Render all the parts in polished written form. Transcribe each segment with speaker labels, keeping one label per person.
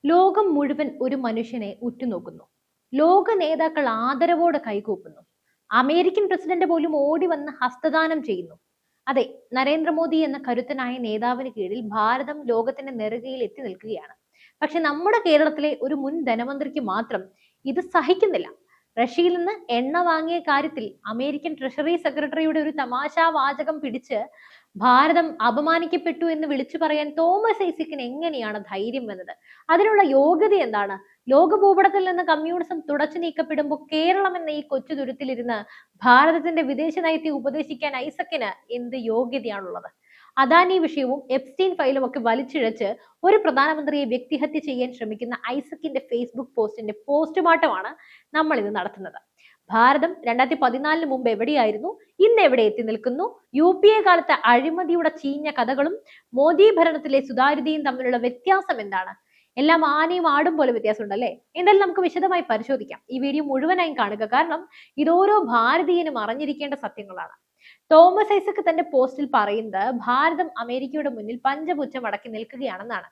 Speaker 1: ലോകം മുഴുവൻ ഒരു മനുഷ്യനെ ഉറ്റുനോക്കുന്നു. ലോക നേതാക്കൾ ആദരവോടെ കൈകൂപ്പുന്നു. അമേരിക്കൻ പ്രസിഡന്റ് പോലും ഓടി വന്ന് ഹസ്തദാനം ചെയ്യുന്നു. അതെ, നരേന്ദ്രമോദി എന്ന കരുത്തനായ നേതാവിന് കീഴിൽ ഭാരതം ലോകത്തിന്റെ നെറുകയിൽ എത്തി നിൽക്കുകയാണ്. പക്ഷെ നമ്മുടെ കേരളത്തിലെ ഒരു മുൻ ധനമന്ത്രിക്ക് മാത്രം ഇത് സഹിക്കുന്നില്ല. റഷ്യയിൽ നിന്ന് എണ്ണ വാങ്ങിയ കാര്യത്തിൽ അമേരിക്കൻ ട്രഷറി സെക്രട്ടറിയുടെ ഒരു തമാശാ വാചകം പിടിച്ച് ഭാരതം അപമാനിക്കപ്പെട്ടു എന്ന് വിളിച്ചു പറയാൻ തോമസ് ഐസക്കിന് എങ്ങനെയാണ് ധൈര്യം വന്നത്? അതിനുള്ള യോഗ്യത എന്താണ്? ലോകഭൂപടത്തിൽ നിന്ന് കമ്മ്യൂണിസം തുടച്ചു നീക്കപ്പെടുമ്പോൾ കേരളം എന്ന ഈ കൊച്ചു തുരുത്തിലിരുന്ന് ഭാരതത്തിന്റെ വിദേശ നയത്തെ ഉപദേശിക്കാൻ ഐസക്കിന് എന്ത് യോഗ്യതയാണുള്ളത്? അദാനി വിഷയവും എപ്സ്റ്റീൻ ഫയലും ഒക്കെ വലിച്ചിഴച്ച് ഒരു പ്രധാനമന്ത്രിയെ വ്യക്തിഹത്യ ചെയ്യാൻ ശ്രമിക്കുന്ന ഐസക്കിന്റെ ഫേസ്ബുക്ക് പോസ്റ്റിന്റെ പോസ്റ്റ്മോർട്ടമാണ് നമ്മൾ ഇന്ന് നടത്തുന്നത്. ഭാരതം 2014 മുമ്പ് എവിടെയായിരുന്നു, ഇന്ന് എവിടെ എത്തി നിൽക്കുന്നു, UPA കാലത്തെ അഴിമതിയുടെ ചീഞ്ഞ കഥകളും മോദി ഭരണത്തിലെ സുതാര്യതയും തമ്മിലുള്ള വ്യത്യാസം എന്താണ്? എല്ലാം ആനയും ആടും പോലെ വ്യത്യാസം ഉണ്ടല്ലേ? എന്തായാലും നമുക്ക് വിശദമായി പരിശോധിക്കാം. ഈ വീഡിയോ മുഴുവനായും കാണുക, കാരണം ഇതോരോ ഭാരതീയനും അറിഞ്ഞിരിക്കേണ്ട സത്യങ്ങളാണ്. തോമസ് ഐസക് തന്റെ പോസ്റ്റിൽ പറയുന്നത് ഭാരതം അമേരിക്കയുടെ മുന്നിൽ പഞ്ചപുച്ഛം അടക്കി നിൽക്കുകയാണെന്നാണ്.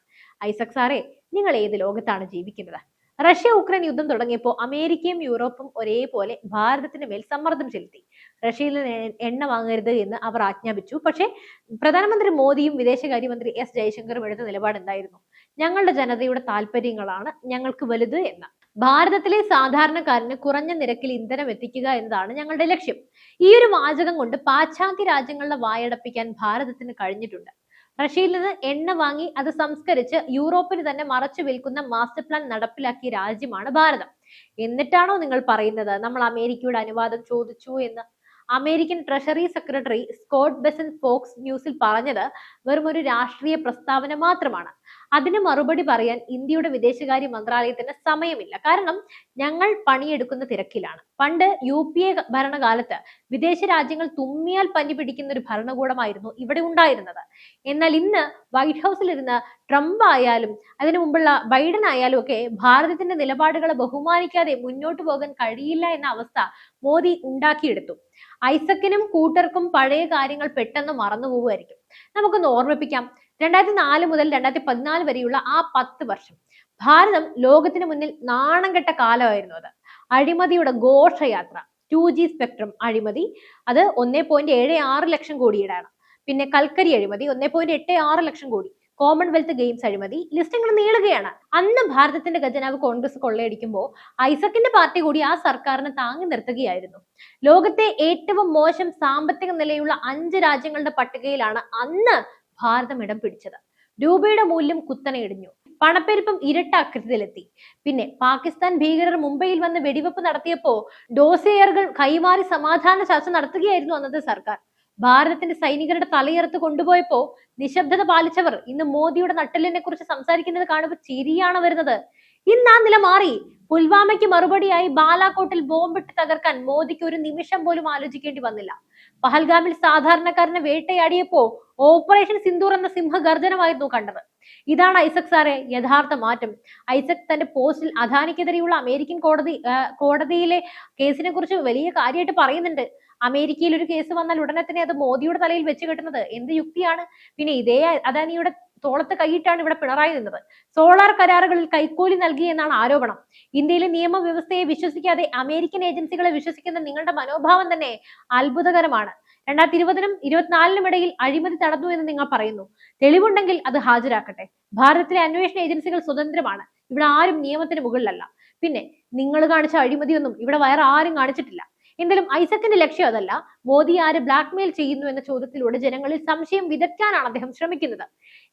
Speaker 1: ഐസക് സാറേ, നിങ്ങൾ ഏത് ലോകത്താണ് ജീവിക്കുന്നത്? റഷ്യ ഉക്രൈൻ യുദ്ധം തുടങ്ങിയപ്പോൾ അമേരിക്കയും യൂറോപ്പും ഒരേപോലെ ഭാരതത്തിന് മേൽ സമ്മർദ്ദം ചെലുത്തി. റഷ്യയിൽ നിന്ന് എണ്ണ വാങ്ങരുത് എന്ന് അവർ ആജ്ഞാപിച്ചു. പക്ഷേ പ്രധാനമന്ത്രി മോദിയും വിദേശകാര്യമന്ത്രി S ജയശങ്കറും എടുത്ത നിലപാട് എന്തായിരുന്നു? ഞങ്ങളുടെ ജനതയുടെ താല്പര്യങ്ങളാണ് ഞങ്ങൾക്ക് വലുത് എന്ന്. ഭാരതത്തിലെ സാധാരണക്കാരന് കുറഞ്ഞ നിരക്കിൽ ഇന്ധനം എത്തിക്കുക എന്നതാണ് ഞങ്ങളുടെ ലക്ഷ്യം. ഈ ഒരു വാചകം കൊണ്ട് പാശ്ചാത്യ രാജ്യങ്ങളുടെ വായടപ്പിക്കാൻ ഭാരതത്തിന് കഴിഞ്ഞിട്ടുണ്ട്. റഷ്യയിൽ നിന്ന് എണ്ണ വാങ്ങി അത് സംസ്കരിച്ച് യൂറോപ്പിന് തന്നെ മറച്ചു വിൽക്കുന്ന മാസ്റ്റർ പ്ലാൻ നടപ്പിലാക്കിയ രാജ്യമാണ് ഭാരതം. എന്നിട്ടാണോ നിങ്ങൾ പറയുന്നത് നമ്മൾ അമേരിക്കയുടെ അനുവാദം ചോദിച്ചു എന്ന്? American treasury secretary Scott Bessent Fox ന്യൂസിൽ പറഞ്ഞത് വെറും ഒരു രാഷ്ട്രീയ പ്രസ്താവന മാത്രമാണ്. അതിന് മറുപടി പറയാൻ ഇന്ത്യയുടെ വിദേശകാര്യ മന്ത്രാലയത്തിന് സമയമില്ല. കാരണം ഞങ്ങൾ പണിയെടുക്കുന്ന തിരക്കിലാണ്. പണ്ട് UPA ഭരണകാലത്ത് വിദേശ രാജ്യങ്ങൾ തുമ്മിയാൽ പനി പിടിക്കുന്ന ഒരു ഭരണകൂടമായിരുന്നു ഇവിടെ ഉണ്ടായിരുന്നത്. എന്നാൽ ഇന്ന് വൈറ്റ് ഹൗസിൽ ഇരുന്ന് ട്രംപ് ആയാലും അതിനു മുമ്പുള്ള ബൈഡൻ ആയാലും ഒക്കെ ഭാരതത്തിന്റെ നിലപാടുകളെ ബഹുമാനിക്കാതെ മുന്നോട്ട് പോകാൻ കഴിയില്ല എന്ന അവസ്ഥ മോദി ഉണ്ടാക്കിയെടുത്തു. ഐസക്കിനും കൂട്ടർക്കും പഴയ കാര്യങ്ങൾ പെട്ടെന്ന് മറന്നു പോവുമായിരിക്കും. നമുക്കൊന്ന് ഓർമ്മിപ്പിക്കാം. 2004 മുതൽ 2014 വരെയുള്ള ആ 10 വർഷം ഭാരതം ലോകത്തിന് മുന്നിൽ നാണം കെട്ട കാലമായിരുന്നു. അത് അഴിമതിയുടെ ഘോഷയാത്ര. 2G സ്പെക്ട്രം അഴിമതി, അത് 1.76 ലക്ഷം കോടിയുടെയാണ്. പിന്നെ കൽക്കരി അഴിമതി 1.86 ലക്ഷം കോടി. കോമൺവെൽത്ത് ഗെയിംസ് അഴിമതി, ലിസ്റ്റുകൾ നീളുകയാണ്. അന്ന് ഭാരതത്തിന്റെ ഖജനാവ് കോൺഗ്രസ് കൊള്ളയടിക്കുമ്പോൾ ഐസക്കിന്റെ പാർട്ടി കൂടി ആ സർക്കാരിനെ താങ്ങി നിർത്തുകയായിരുന്നു. ലോകത്തെ ഏറ്റവും മോശം സാമ്പത്തിക നിലയുള്ള 5 രാജ്യങ്ങളുടെ പട്ടികയിലാണ് അന്ന് ഭാരതം ഇടം പിടിച്ചത്. രൂപയുടെ മൂല്യം കുത്തനെ ഇടിഞ്ഞു. പണപ്പെരുപ്പം ഇരട്ട അക്കൃത്യത്തിലെത്തി. പിന്നെ പാകിസ്ഥാൻ ഭീകരർ മുംബൈയിൽ വന്ന് വെടിവെപ്പ് നടത്തിയപ്പോ ഡോസിയറുകൾ കൈമാറി സമാധാന ചർച്ച നടത്തുകയായിരുന്നു അന്നത്തെ സർക്കാർ. ഭാരതത്തിന്റെ സൈനികരുടെ തലയെറുത്ത് കൊണ്ടുപോയപ്പോ നിശബ്ദത പാലിച്ചവർ ഇന്ന് മോദിയുടെ നട്ടെല്ലിനെ കുറിച്ച് സംസാരിക്കുന്നത് കാണുമ്പോൾ ചിരിയാണ് വരുന്നത്. ഇന്ന് ആ നില മാറി. പുൽവാമയ്ക്ക് മറുപടിയായി ബാലാകോട്ടിൽ ബോംബിട്ട് തകർക്കാൻ മോദിക്ക് ഒരു നിമിഷം പോലും ആലോചിക്കേണ്ടി വന്നില്ല. പഹൽഗാമിൽ സാധാരണക്കാരനെ വേട്ടയാടിയപ്പോ ഓപ്പറേഷൻ സിന്ദൂർ എന്ന സിംഹഗർജനമായിരുന്നു കണ്ടത്. ഇതാണ് ഐസക് സാറെ യഥാർത്ഥ മാറ്റം. ഐസക് തന്റെ പോസ്റ്റിൽ അദാനിക്കെതിരെയുള്ള അമേരിക്കൻ കോടതിയിലെ കേസിനെ കുറിച്ച് വലിയ കാര്യമായിട്ട് പറയുന്നുണ്ട്. അമേരിക്കയിൽ ഒരു കേസ് വന്നാൽ ഉടനെ തന്നെ അത് മോദിയുടെ തലയിൽ വെച്ച് കെട്ടുന്നത് എന്ത് യുക്തിയാണ്? പിന്നെ ഇതേ അദാനിയുടെ തോളത്ത് കൈയിട്ടാണ് ഇവിടെ പിണറായി നിന്നത്. സോളാർ കരാറുകളിൽ കൈക്കൂലി നൽകി എന്നാണ് ആരോപണം. ഇന്ത്യയിലെ നിയമവ്യവസ്ഥയെ വിശ്വസിക്കാതെ അമേരിക്കൻ ഏജൻസികളെ വിശ്വസിക്കുന്ന നിങ്ങളുടെ മനോഭാവം തന്നെ അത്ഭുതകരമാണ്. 2020-നും 2024-നും ഇടയിൽ അഴിമതി നടന്നു എന്ന് നിങ്ങൾ പറയുന്നു. തെളിവുണ്ടെങ്കിൽ അത് ഹാജരാക്കട്ടെ. ഭാരതത്തിലെ അന്വേഷണ ഏജൻസികൾ സ്വതന്ത്രമാണ്. ഇവിടെ ആരും നിയമത്തിന് മുകളിലല്ല. പിന്നെ നിങ്ങൾ കാണിച്ച അഴിമതിയൊന്നും ഇവിടെ വേറെ ആരും കാണിച്ചിട്ടില്ല. എന്തായാലും ഐസക്കിന്റെ ലക്ഷ്യം അതല്ല. മോദി ആര് ബ്ലാക്ക്മെയിൽ ചെയ്യുന്നു എന്ന ചോദ്യത്തിലൂടെ ജനങ്ങളിൽ സംശയം വിതയ്ക്കാനാണ് അദ്ദേഹം ശ്രമിക്കുന്നത്.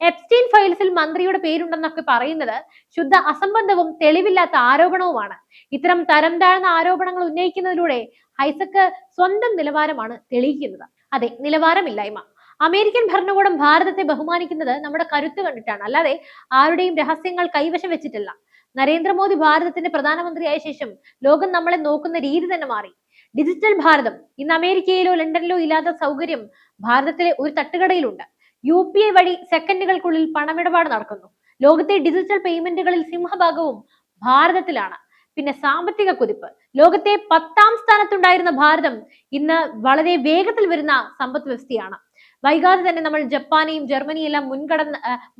Speaker 1: എപ്സ്റ്റീൻ ഫയൽസിൽ മന്ത്രിയുടെ പേരുണ്ടെന്നൊക്കെ പറയുന്നത് ശുദ്ധ അസംബന്ധവും തെളിവില്ലാത്ത ആരോപണവുമാണ്. ഇത്തരം തരം താഴ്ന്ന ആരോപണങ്ങൾ ഉന്നയിക്കുന്നതിലൂടെ ഐസക് സ്വന്തം നിലവാരമാണ് തെളിയിക്കുന്നത്. അതെ, നിലവാരമില്ലായ്മ. അമേരിക്കൻ ഭരണകൂടം ഭാരതത്തെ ബഹുമാനിക്കുന്നത് നമ്മുടെ കരുത്ത് കണ്ടിട്ടാണ്, അല്ലാതെ ആരുടെയും രഹസ്യങ്ങൾ കൈവശം വെച്ചിട്ടല്ല. നരേന്ദ്രമോദി ഭാരതത്തിന്റെ പ്രധാനമന്ത്രിയായ ശേഷം ലോകം നമ്മളെ നോക്കുന്ന രീതി തന്നെ മാറി. ഡിജിറ്റൽ ഭാരതം. ഇന്ന് അമേരിക്കയിലോ ലണ്ടനിലോ ഇല്ലാത്ത സൗകര്യം ഭാരതത്തിലെ ഒരു തട്ടുകടയിലുണ്ട്. UPA വഴി സെക്കൻഡുകൾക്കുള്ളിൽ പണമിടപാട് നടക്കുന്നു. ലോകത്തെ ഡിജിറ്റൽ പേയ്മെന്റുകളിൽ സിംഹഭാഗവും ഭാരതത്തിലാണ്. പിന്നെ സാമ്പത്തിക കുതിപ്പ്. ലോകത്തെ 10ാം സ്ഥാനത്തുണ്ടായിരുന്ന ഭാരതം ഇന്ന് വളരെ വേഗത്തിൽ വരുന്ന സമ്പദ് വ്യവസ്ഥയാണ്. വൈകാതെ തന്നെ നമ്മൾ ജപ്പാനെയും ജർമ്മനിയെല്ലാം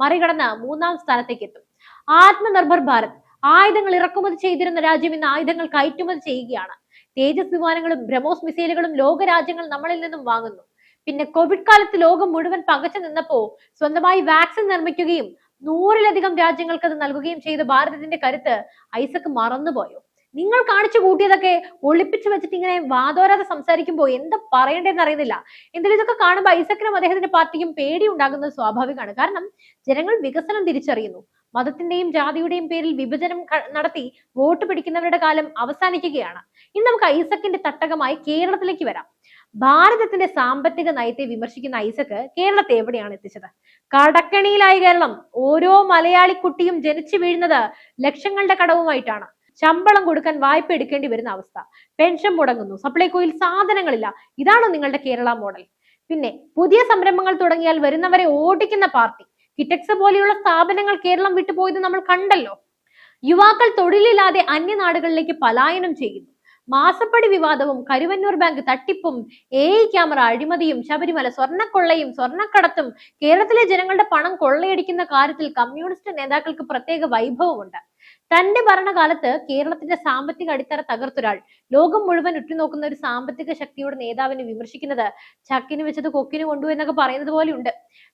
Speaker 1: മറികടന്ന് 3ാം സ്ഥാനത്തേക്ക് എത്തും. ആത്മനിർഭർ ഭാരത്, ആയുധങ്ങൾ ഇറക്കുമതി ചെയ്തിരുന്ന രാജ്യം ഇന്ന് ആയുധങ്ങൾ കയറ്റുമതി ചെയ്യുകയാണ്. തേജസ് വിമാനങ്ങളും ബ്രഹ്മോസ് മിസൈലുകളും ലോക രാജ്യങ്ങൾ നമ്മളിൽ നിന്നും വാങ്ങുന്നു. പിന്നെ കോവിഡ് കാലത്ത് ലോകം മുഴുവൻ പകച്ചു നിന്നപ്പോ സ്വന്തമായി വാക്സിൻ നിർമ്മിക്കുകയും 100-ലധികം രാജ്യങ്ങൾക്ക് അത് നൽകുകയും ചെയ്ത ഭാരതത്തിന്റെ കരുത്ത് ഐസക് മറന്നുപോയോ? നിങ്ങൾ കാണിച്ചു കൂട്ടിയതൊക്കെ ഒളിപ്പിച്ചു വെച്ചിട്ട് ഇങ്ങനെ വാതോരാതെ സംസാരിക്കുമ്പോൾ എന്താ പറയേണ്ടതെന്ന് അറിയുന്നില്ല. എന്തായാലും ഇതൊക്കെ കാണുമ്പോൾ ഐസക്കിനും അദ്ദേഹത്തിന്റെ പാർട്ടിക്കും പേടി ഉണ്ടാകുന്നത് സ്വാഭാവികമാണ്. കാരണം ജനങ്ങൾ വികസനം തിരിച്ചറിയുന്നു. മതത്തിന്റെയും ജാതിയുടെയും പേരിൽ വിഭജനം നടത്തി വോട്ട് പിടിക്കുന്നവരുടെ കാലം അവസാനിക്കുകയാണ്. ഇനി നമുക്ക് ഐസക്കിന്റെ തട്ടകമായി കേരളത്തിലേക്ക് വരാം. ഭാരതത്തിന്റെ സാമ്പത്തിക നയത്തെ വിമർശിക്കുന്ന ഐസക് കേരളത്തെ എവിടെയാണ് എത്തിച്ചത്? കടക്കണിയിലായി കേരളം. ഓരോ മലയാളി കുട്ടിയും ജനിച്ചു വീഴുന്നത് ലക്ഷങ്ങളുടെ കടവുമായിട്ടാണ്. ശമ്പളം കൊടുക്കാൻ വായ്പ എടുക്കേണ്ടി വരുന്ന അവസ്ഥ, പെൻഷൻ മുടങ്ങുന്നു, സപ്ലൈകോയിൽ സാധനങ്ങളില്ല. ഇതാണോ നിങ്ങളുടെ കേരള മോഡൽ? പിന്നെ പുതിയ സംരംഭങ്ങൾ തുടങ്ങിയാൽ വരുന്നവരെ ഓടിക്കുന്ന പാർട്ടി. കിറ്റക്സ് പോലെയുള്ള സ്ഥാപനങ്ങൾ കേരളം വിട്ടുപോയത് നമ്മൾ കണ്ടല്ലോ. യുവാക്കൾ തൊഴിലില്ലാതെ അന്യനാടുകളിലേക്ക് പലായനം ചെയ്യുന്നു. മാസപ്പടി വിവാദവും കരുവന്നൂർ ബാങ്ക് തട്ടിപ്പും ക്യാമറ അഴിമതിയും ശബരിമല സ്വർണ്ണക്കൊള്ളയും സ്വർണ്ണക്കടത്തും കേരളത്തിലെ ജനങ്ങളുടെ പണം കൊള്ളയടിക്കുന്ന കാര്യത്തിൽ കമ്മ്യൂണിസ്റ്റ് നേതാക്കൾക്ക് പ്രത്യേക വൈഭവമുണ്ട്. തന്റെ ഭരണകാലത്ത് കേരളത്തിന്റെ സാമ്പത്തിക അടിത്തറ തകർത്തൊരാൾ ലോകം മുഴുവൻ ഉറ്റുനോക്കുന്ന ഒരു സാമ്പത്തിക ശക്തിയുടെ നേതാവിനെ വിമർശിക്കുന്നത് ചക്കിന് വെച്ചത് കൊക്കിന് കൊണ്ടു എന്നൊക്കെ പറയുന്നത് പോലെയുണ്ട്.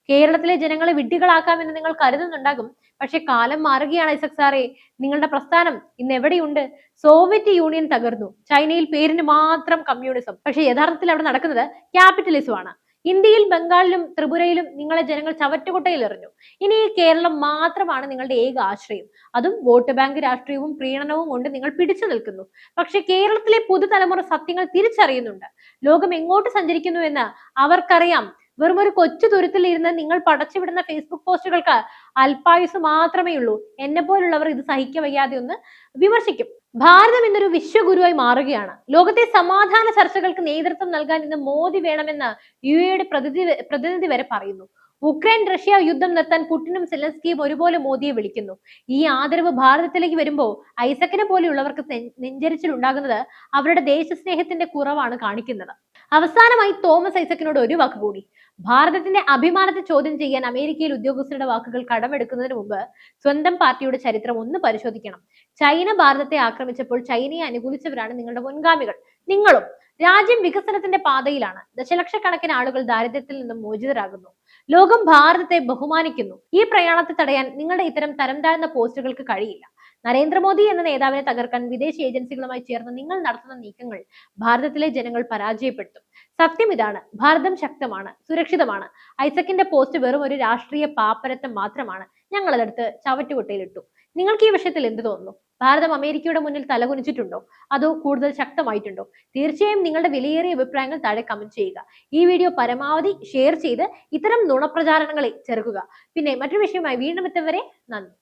Speaker 1: കേരളത്തിലെ ജനങ്ങളെ വിഡ്ഢികളാക്കാമെന്ന് നിങ്ങൾ കരുതുന്നുണ്ടാകും. പക്ഷെ കാലം മാറുകയാണ് ഐസക് സാറേ. നിങ്ങളുടെ പ്രസ്ഥാനം ഇന്ന് എവിടെയുണ്ട്? സോവിയറ്റ് യൂണിയൻ തകർന്നു, ചൈനയിൽ പേരിന് മാത്രം കമ്മ്യൂണിസം, പക്ഷെ യഥാർത്ഥത്തിൽ അവിടെ നടക്കുന്നത് ക്യാപിറ്റലിസം ആണ്. ഇന്ത്യയിൽ ബംഗാളിലും ത്രിപുരയിലും നിങ്ങളെ ജനങ്ങൾ ചവറ്റുകുട്ടയിൽ എറിഞ്ഞു. ഇനി കേരളം മാത്രമാണ് നിങ്ങളുടെ ഏക ആശ്രയം. അതും വോട്ട് ബാങ്ക് രാഷ്ട്രീയവും പ്രീണനവും കൊണ്ട് നിങ്ങൾ പിടിച്ചു നിൽക്കുന്നു. പക്ഷെ കേരളത്തിലെ പുതുതലമുറ സത്യങ്ങൾ തിരിച്ചറിയുന്നുണ്ട്. ലോകം എങ്ങോട്ട് സഞ്ചരിക്കുന്നു എന്ന് അവർക്കറിയാം. വെറും ഒരു കൊച്ചു തുരുത്തിൽ ഇരുന്ന് നിങ്ങൾ പടച്ചുവിടുന്ന ഫേസ്ബുക്ക് പോസ്റ്റുകൾക്ക് അല്പായുസ് മാത്രമേ ഉള്ളൂ. എന്നെ പോലുള്ളവർ ഇത് സഹിക്കവയ്യാതെ ഒന്ന് വിമർശിക്കും. ഭാരതം ഇന്നൊരു വിശ്വഗുരുവായി മാറുകയാണ്. ലോകത്തെ സമാധാന ചർച്ചകൾക്ക് നേതൃത്വം നൽകാൻ ഇന്ന് മോദി വേണമെന്ന് യുടെ പ്രതിനിധി വരെ പറയുന്നു. ഉക്രൈൻ റഷ്യ യുദ്ധം നിർത്താൻ പുടിനും സെലൻസ്കിയും ഒരുപോലെ മോദിയെ വിളിക്കുന്നു. ഈ ആദരവ് ഭാരതത്തിലേക്ക് വരുമ്പോൾ ഐസക്കിനെ പോലെയുള്ളവർക്ക് നെഞ്ചരിച്ചിൽ ഉണ്ടാകുന്നത് അവരുടെ ദേശസ്നേഹത്തിന്റെ കുറവാണ് കാണിക്കുന്നത്. അവസാനമായി തോമസ് ഐസക്കിനോട് ഒരു വാക്ക് കൂടി. ഭാരതത്തിന്റെ അഭിമാനത്തെ ചോദ്യം ചെയ്യാൻ അമേരിക്കയിൽ ഉദ്യോഗസ്ഥരുടെ വാക്കുകൾ കടമെടുക്കുന്നതിന് മുമ്പ് സ്വന്തം പാർട്ടിയുടെ ചരിത്രം ഒന്ന് പരിശോധിക്കണം. ചൈന ഭാരതത്തെ ആക്രമിച്ചപ്പോൾ ചൈനയെ അനുകൂലിച്ചവരാണ് നിങ്ങളുടെ മുൻഗാമികൾ. നിങ്ങളും. രാജ്യം വികസനത്തിന്റെ പാതയിലാണ്. ദശലക്ഷക്കണക്കിന് ആളുകൾ ദാരിദ്ര്യത്തിൽ നിന്നും മോചിതരാകുന്നു. ലോകം ഭാരതത്തെ ബഹുമാനിക്കുന്നു. ഈ പ്രയാണത്തെ തടയാൻ നിങ്ങളുടെ ഇത്തരം തരം താഴ്ന്ന പോസ്റ്റുകൾക്ക് കഴിയില്ല. നരേന്ദ്രമോദി എന്ന നേതാവിനെ തകർക്കാൻ വിദേശ ഏജൻസികളുമായി ചേർന്ന് നിങ്ങൾ നടത്തുന്ന നീക്കങ്ങൾ ഭാരതത്തിലെ ജനങ്ങൾ പരാജയപ്പെടുത്തും. സത്യം ഇതാണ്. ഭാരതം ശക്തമാണ്, സുരക്ഷിതമാണ്. ഐസക്കിന്റെ പോസ്റ്റ് വെറും ഒരു രാഷ്ട്രീയ പാപ്പരത്തം മാത്രമാണ്. ഞങ്ങൾ അതെടുത്ത് ചവറ്റുകുട്ടയിലിട്ടു. നിങ്ങൾക്ക് ഈ വിഷയത്തിൽ എന്ത് തോന്നുന്നു? ഭാരതം അമേരിക്കയുടെ മുന്നിൽ തലകുനിച്ചിട്ടുണ്ടോ? അതോ കൂടുതൽ ശക്തമായിട്ടുണ്ടോ? തീർച്ചയായും നിങ്ങളുടെ വിലയേറിയ അഭിപ്രായങ്ങൾ താഴെ കമന്റ് ചെയ്യുക. ഈ വീഡിയോ പരമാവധി ഷെയർ ചെയ്ത് ഇത്തരം നുണപ്രചാരണങ്ങളെ ചെറുക്കുക. പിന്നെ മറ്റൊരു വിഷയമായി വീണ്ടും എത്തും വരെ നന്ദി.